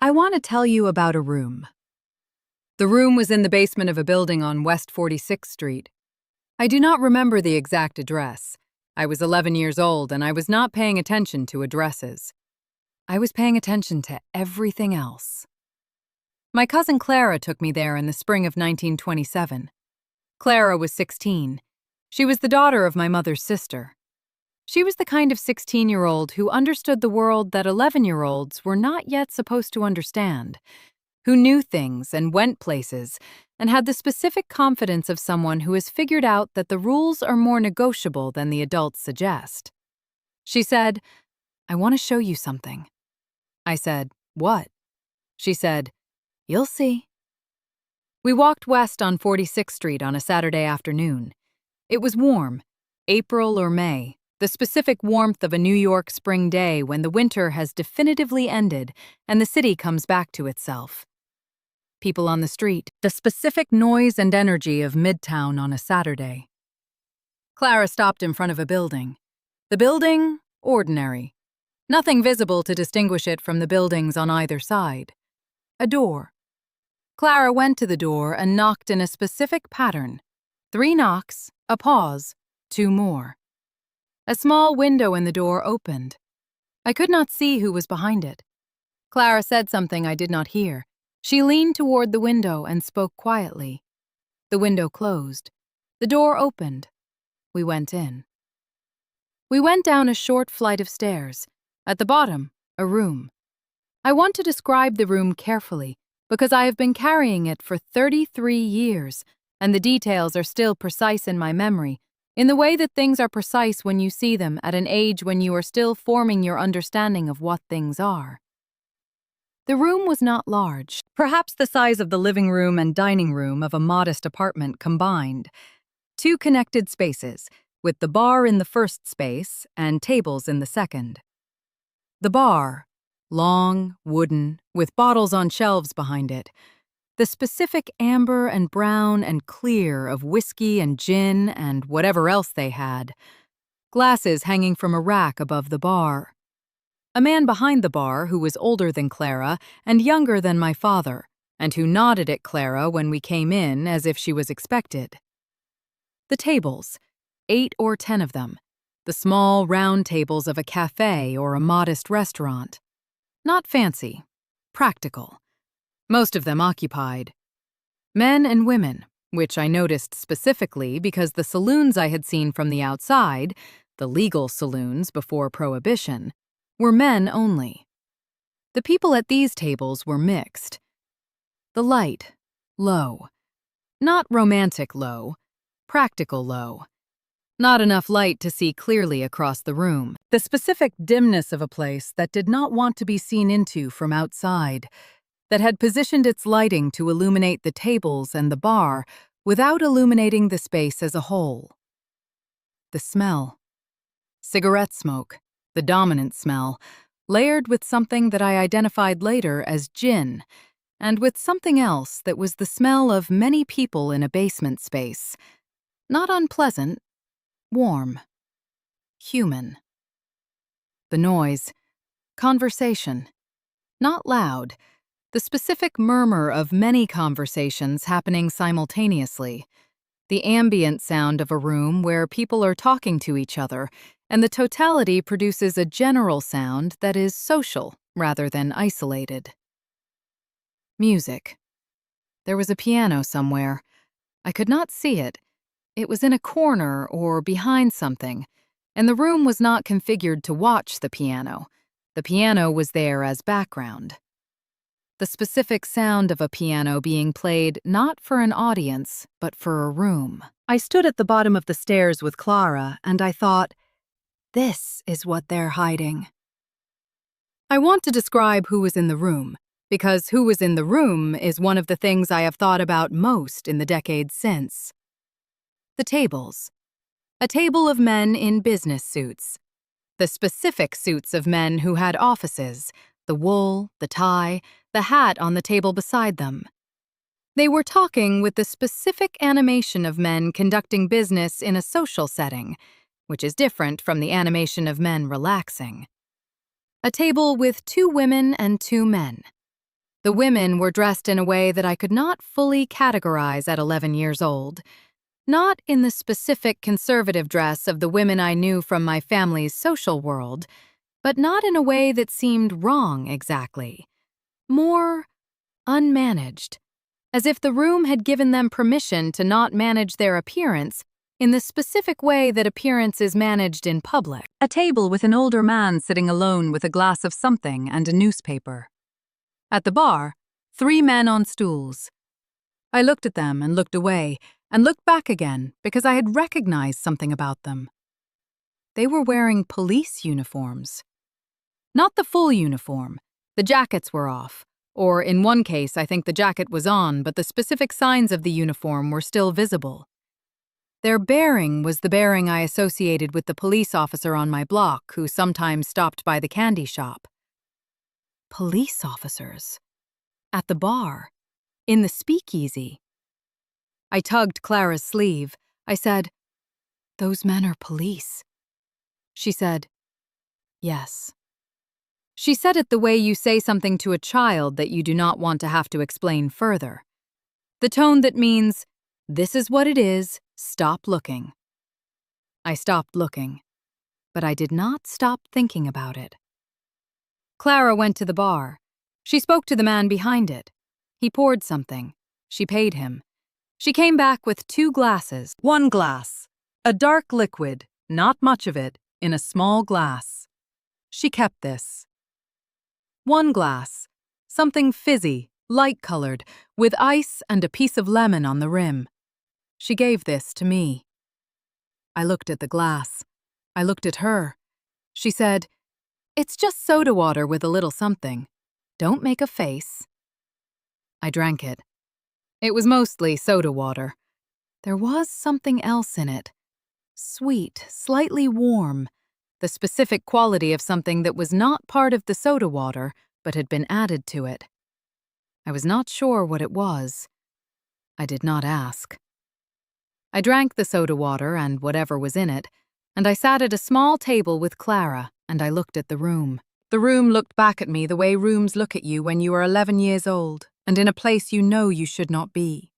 I want to tell you about a room. The room was in the basement of a building on West 46th Street. I do not remember the exact address. I was 11 years old and I was not paying attention to addresses. I was paying attention to everything else. My cousin Clara took me there in the spring of 1927. Clara was 16. She was the daughter of my mother's sister. She was the kind of 16-year-old who understood the world that 11-year-olds were not yet supposed to understand, who knew things and went places and had the specific confidence of someone who has figured out that the rules are more negotiable than the adults suggest. She said, "I want to show you something." I said, "What?" She said, "You'll see." We walked west on 46th Street on a Saturday afternoon. It was warm, April or May, the specific warmth of a New York spring day when the winter has definitively ended and the city comes back to itself. People on the street, the specific noise and energy of Midtown on a Saturday. Clara stopped in front of a building. The building, ordinary. Nothing visible to distinguish it from the buildings on either side. A door. Clara went to the door and knocked in a specific pattern. 3 knocks, a pause, 2 more. A small window in the door opened. I could not see who was behind it. Clara said something I did not hear. She leaned toward the window and spoke quietly. The window closed. The door opened. We went in. We went down a short flight of stairs. At the bottom, a room. I want to describe the room carefully because I have been carrying it for 33 years, and the details are still precise in my memory, in the way that things are precise when you see them at an age when you are still forming your understanding of what things are. The room was not large, perhaps the size of the living room and dining room of a modest apartment combined. 2 connected spaces, with the bar in the first space and tables in the second. The bar, long, wooden, with bottles on shelves behind it. The specific amber and brown and clear of whiskey and gin and whatever else they had. Glasses hanging from a rack above the bar. A man behind the bar who was older than Clara and younger than my father, and who nodded at Clara when we came in as if she was expected. The tables, 8 or 10 of them. The small, round tables of a cafe or a modest restaurant. Not fancy, practical. Most of them occupied. Men and women, which I noticed specifically because the saloons I had seen from the outside, the legal saloons before Prohibition, were men only. The people at these tables were mixed. The light, low. Not romantic low, practical low. Not enough light to see clearly across the room. The specific dimness of a place that did not want to be seen into from outside, that had positioned its lighting to illuminate the tables and the bar without illuminating the space as a whole. The smell. Cigarette smoke, the dominant smell, layered with something that I identified later as gin, and with something else that was the smell of many people in a basement space. Not unpleasant, warm, human. The noise, conversation, not loud, the specific murmur of many conversations happening simultaneously, the ambient sound of a room where people are talking to each other, and the totality produces a general sound that is social rather than isolated. Music. There was a piano somewhere. I could not see it. It was in a corner or behind something, and the room was not configured to watch the piano. The piano was there as background. The specific sound of a piano being played not for an audience, but for a room. I stood at the bottom of the stairs with Clara, and I thought, this is what they're hiding. I want to describe who was in the room, because who was in the room is one of the things I have thought about most in the decades since. The tables. A table of men in business suits. The specific suits of men who had offices, the wool, the tie, the hat on the table beside them. They were talking with the specific animation of men conducting business in a social setting, which is different from the animation of men relaxing. A table with 2 women and 2 men. The women were dressed in a way that I could not fully categorize at 11 years old. Not in the specific conservative dress of the women I knew from my family's social world, but not in a way that seemed wrong exactly. More unmanaged, as if the room had given them permission to not manage their appearance in the specific way that appearance is managed in public. A table with an older man sitting alone with a glass of something and a newspaper. At the bar, 3 men on stools. I looked at them and looked away and looked back again because I had recognized something about them. They were wearing police uniforms. Not the full uniform. The jackets were off. Or in one case, I think the jacket was on, but the specific signs of the uniform were still visible. Their bearing was the bearing I associated with the police officer on my block who sometimes stopped by the candy shop. Police officers. At the bar. In the Speakeasy. I tugged Clara's sleeve. I said, "Those men are police." She said, "Yes." She said it the way you say something to a child that you do not want to have to explain further. The tone that means, "This is what it is, stop looking." I stopped looking, but I did not stop thinking about it. Clara went to the bar. She spoke to the man behind it. He poured something. She paid him. She came back with 2 glasses. 1 glass. A dark liquid, not much of it, in a small glass. She kept this. 1 glass. Something fizzy, light-colored, with ice and a piece of lemon on the rim. She gave this to me. I looked at the glass. I looked at her. She said, "It's just soda water with a little something. Don't make a face." I drank it. It was mostly soda water. There was something else in it. Sweet, slightly warm, the specific quality of something that was not part of the soda water but had been added to it. I was not sure what it was. I did not ask. I drank the soda water and whatever was in it, and I sat at a small table with Clara, and I looked at the room. The room looked back at me the way rooms look at you when you are 11 years old and in a place you know you should not be.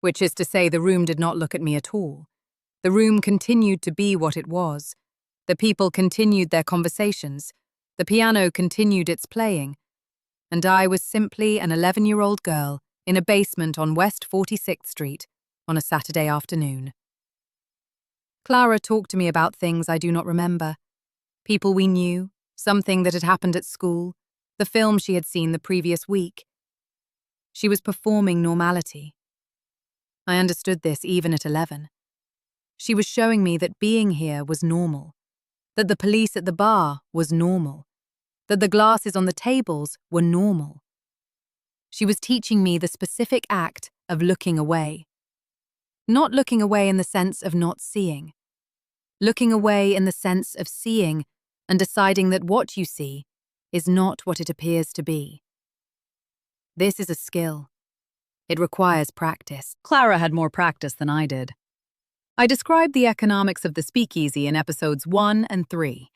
Which is to say, the room did not look at me at all. The room continued to be what it was. The people continued their conversations. The piano continued its playing. And I was simply an 11-year-old girl in a basement on West 46th Street on a Saturday afternoon. Clara talked to me about things I do not remember. People we knew, something that had happened at school, the film she had seen the previous week. She was performing normality. I understood this even at 11. She was showing me that being here was normal, that the police at the bar was normal, that the glasses on the tables were normal. She was teaching me the specific act of looking away. Not looking away in the sense of not seeing. Looking away in the sense of seeing and deciding that what you see is not what it appears to be. This is a skill. It requires practice. Clara had more practice than I did. I described the economics of the Speakeasy in episodes 1 and 3.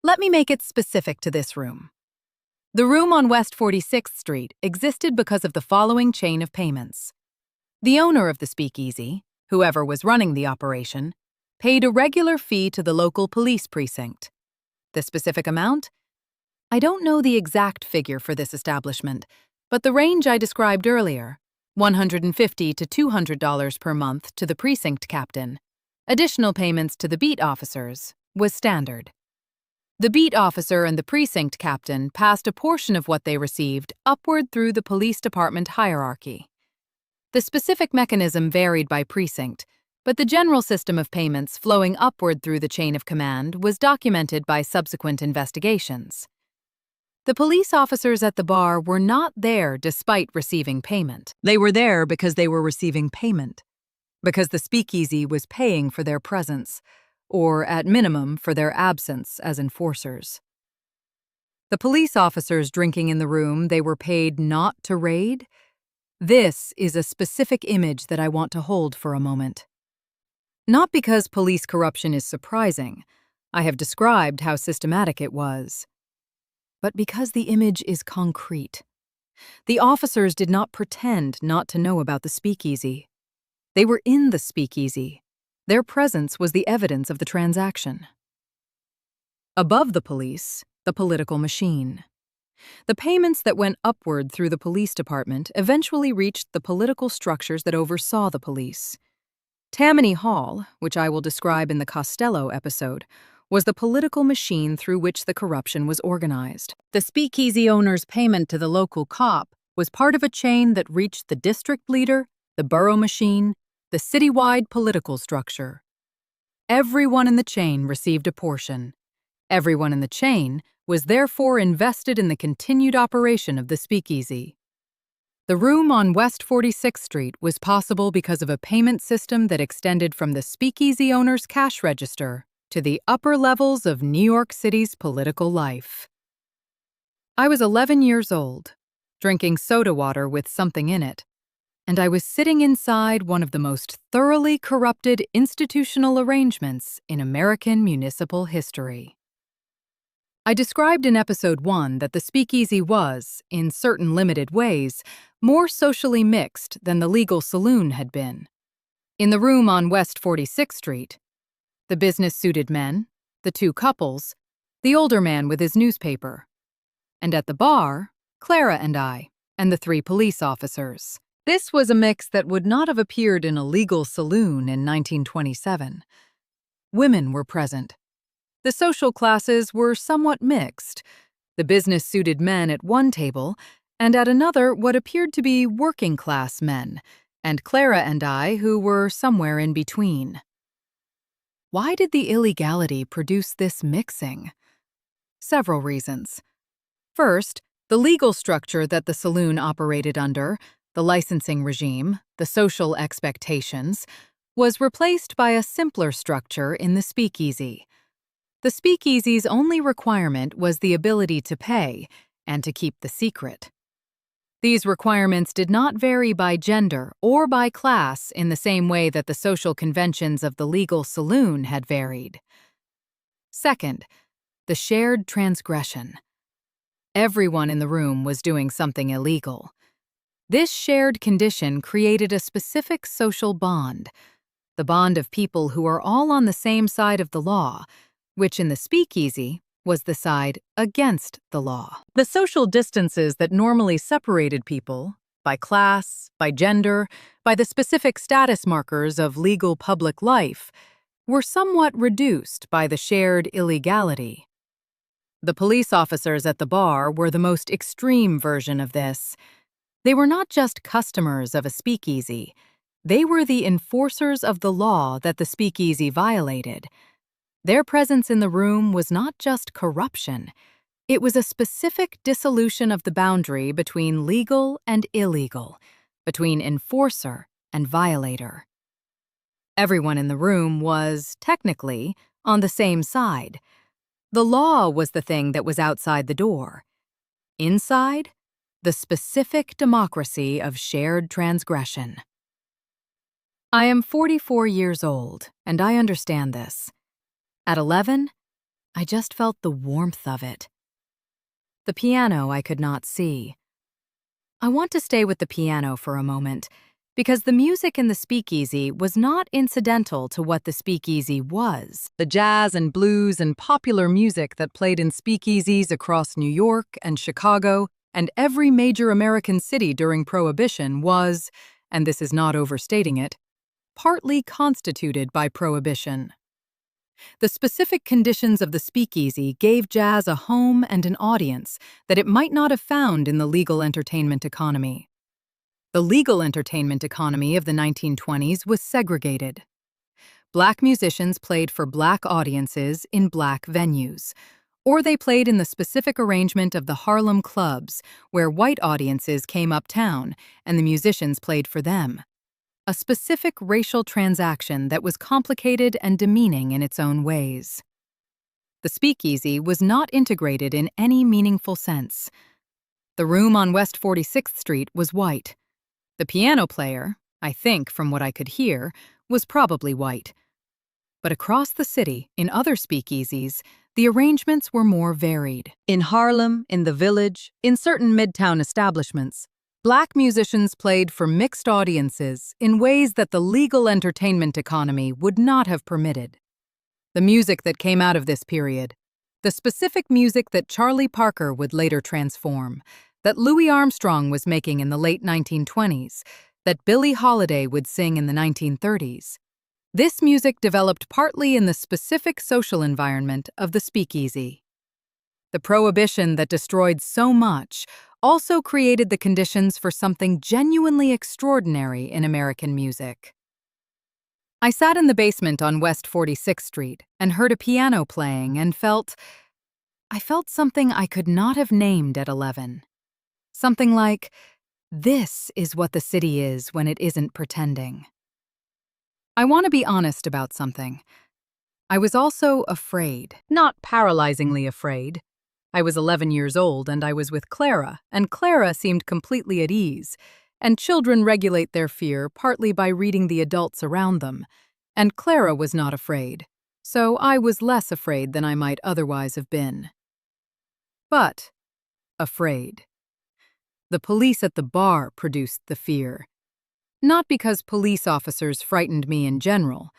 Let me make it specific to this room. The room on West 46th Street existed because of the following chain of payments. The owner of the Speakeasy, whoever was running the operation, paid a regular fee to the local police precinct. The specific amount? I don't know the exact figure for this establishment, but the range I described earlier, $150 to $200 per month to the precinct captain, additional payments to the beat officers, was standard. The beat officer and the precinct captain passed a portion of what they received upward through the police department hierarchy. The specific mechanism varied by precinct, but the general system of payments flowing upward through the chain of command was documented by subsequent investigations. The police officers at the bar were not there despite receiving payment. They were there because they were receiving payment, because the Speakeasy was paying for their presence, or at minimum for their absence as enforcers. The police officers drinking in the room they were paid not to raid? This is a specific image that I want to hold for a moment. Not because police corruption is surprising, I have described how systematic it was, but because the image is concrete. The officers did not pretend not to know about the speakeasy. They were in the speakeasy. Their presence was the evidence of the transaction. Above the police, the political machine. The payments that went upward through the police department eventually reached the political structures that oversaw the police. Tammany Hall, which I will describe in the Costello episode, was the political machine through which the corruption was organized. The speakeasy owner's payment to the local cop was part of a chain that reached the district leader, the borough machine, the citywide political structure. Everyone in the chain received a portion. Everyone in the chain was therefore invested in the continued operation of the speakeasy. The room on West 46th Street was possible because of a payment system that extended from the speakeasy owner's cash register to the upper levels of New York City's political life. I was 11 years old, drinking soda water with something in it, and I was sitting inside one of the most thoroughly corrupted institutional arrangements in American municipal history. I described in Episode 1 that the speakeasy was, in certain limited ways, more socially mixed than the legal saloon had been. In the room on West 46th Street, the business-suited men, the two couples, the older man with his newspaper, and at the bar, Clara and I, and the 3 police officers. This was a mix that would not have appeared in a legal saloon in 1927. Women were present. The social classes were somewhat mixed. The business-suited men at one table, and at another what appeared to be working-class men, and Clara and I who were somewhere in between. Why did the illegality produce this mixing? Several reasons. First, the legal structure that the saloon operated under, the licensing regime, the social expectations, was replaced by a simpler structure in the speakeasy. The speakeasy's only requirement was the ability to pay and to keep the secret. These requirements did not vary by gender or by class in the same way that the social conventions of the legal saloon had varied. Second, the shared transgression. Everyone in the room was doing something illegal. This shared condition created a specific social bond, the bond of people who are all on the same side of the law, which in the speakeasy was the side against the law. The social distances that normally separated people, by class, by gender, by the specific status markers of legal public life, were somewhat reduced by the shared illegality. The police officers at the bar were the most extreme version of this. They were not just customers of a speakeasy. They were the enforcers of the law that the speakeasy violated. Their presence in the room was not just corruption. It was a specific dissolution of the boundary between legal and illegal, between enforcer and violator. Everyone in the room was, technically, on the same side. The law was the thing that was outside the door. Inside, the specific democracy of shared transgression. I am 44 years old, and I understand this. At 11, I just felt the warmth of it. The piano I could not see. I want to stay with the piano for a moment, because the music in the speakeasy was not incidental to what the speakeasy was. The jazz and blues and popular music that played in speakeasies across New York and Chicago and every major American city during Prohibition was, and this is not overstating it, partly constituted by Prohibition. The specific conditions of the speakeasy gave jazz a home and an audience that it might not have found in the legal entertainment economy. The legal entertainment economy of the 1920s was segregated. Black musicians played for black audiences in black venues, or they played in the specific arrangement of the Harlem clubs where white audiences came uptown and the musicians played for them. A specific racial transaction that was complicated and demeaning in its own ways. The speakeasy was not integrated in any meaningful sense. The room on West 46th Street was white. The piano player, I think from what I could hear, was probably white. But across the city, in other speakeasies, The arrangements were more varied. In Harlem, in the Village, in certain midtown establishments, Black musicians played for mixed audiences in ways that the legal entertainment economy would not have permitted. The music that came out of this period, the specific music that Charlie Parker would later transform, that Louis Armstrong was making in the late 1920s, that Billie Holiday would sing in the 1930s, this music developed partly in the specific social environment of the speakeasy. The Prohibition that destroyed so much also created the conditions for something genuinely extraordinary in American music. I sat in the basement on West 46th Street and heard a piano playing and I felt something I could not have named at 11. Something like, this is what the city is when it isn't pretending. I want to be honest about something. I was also afraid, not paralyzingly afraid. I was 11 years old and I was with Clara, and Clara seemed completely at ease, and children regulate their fear partly by reading the adults around them, and Clara was not afraid, so I was less afraid than I might otherwise have been. But afraid. The police at the bar produced the fear. Not because police officers frightened me in general.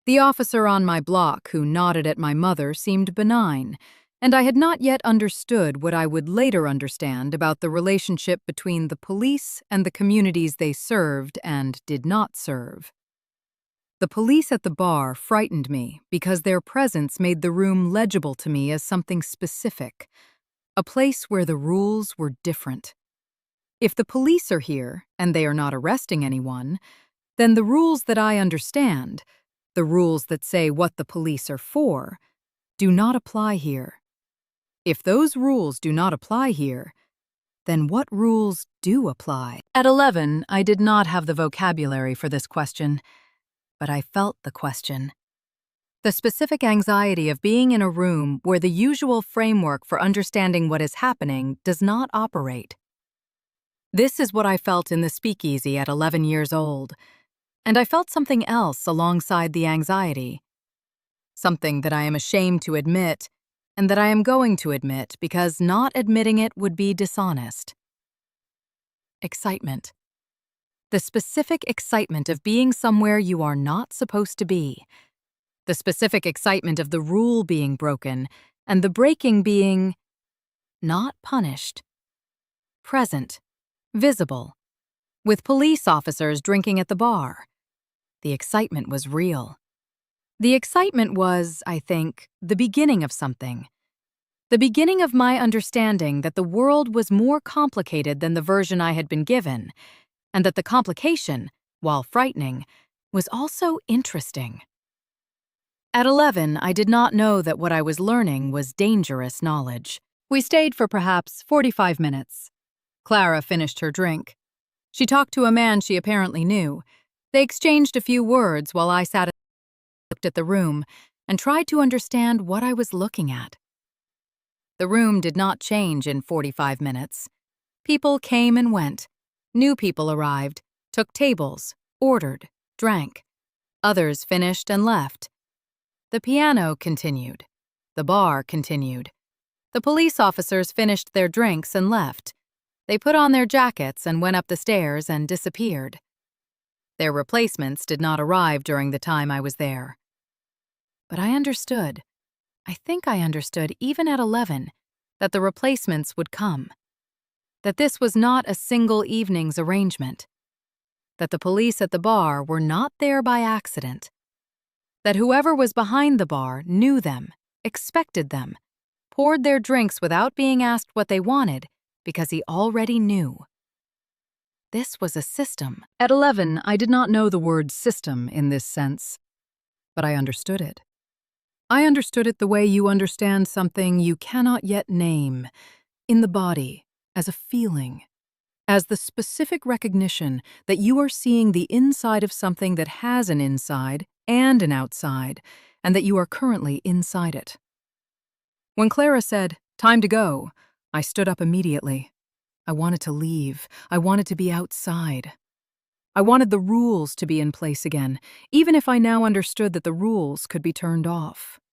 The officer on my block who nodded at my mother seemed benign, and I had not yet understood what I would later understand about the relationship between the police and the communities they served and did not serve. The police at the bar frightened me because their presence made the room legible to me as something specific, a place where the rules were different. If the police are here and they are not arresting anyone, then the rules that I understand, the rules that say what the police are for, do not apply here. If those rules do not apply here, then what rules do apply? At 11, I did not have the vocabulary for this question, but I felt the question. The specific anxiety of being in a room where the usual framework for understanding what is happening does not operate. This is what I felt in the speakeasy at 11 years old, and I felt something else alongside the anxiety. Something that I am ashamed to admit, and that I am going to admit because not admitting it would be dishonest. Excitement. The specific excitement of being somewhere you are not supposed to be. The specific excitement of the rule being broken, and the breaking being not punished. Present. Visible. With police officers drinking at the bar. The excitement was real. The excitement was, I think, the beginning of something. The beginning of my understanding that the world was more complicated than the version I had been given, and that the complication, while frightening, was also interesting. At 11, I did not know that what I was learning was dangerous knowledge. We stayed for perhaps 45 minutes. Clara finished her drink. She talked to a man she apparently knew. They exchanged a few words while I sat and looked at the room and tried to understand what I was looking at. The room did not change in 45 minutes. People came and went. New people arrived, took tables, ordered, drank. Others finished and left. The piano continued. The bar continued. The police officers finished their drinks and left. They put on their jackets and went up the stairs and disappeared. Their replacements did not arrive during the time I was there. But I understood. I think I understood even at 11 that the replacements would come. That this was not a single evening's arrangement. That the police at the bar were not there by accident. That whoever was behind the bar knew them, expected them, poured their drinks without being asked what they wanted because he already knew. This was a system. At 11, I did not know the word system in this sense, but I understood it. I understood it the way you understand something you cannot yet name, in the body, as a feeling, as the specific recognition that you are seeing the inside of something that has an inside and an outside, and that you are currently inside it. When Clara said, "Time to go," I stood up immediately. I wanted to leave. I wanted to be outside. I wanted the rules to be in place again, even if I now understood that the rules could be turned off.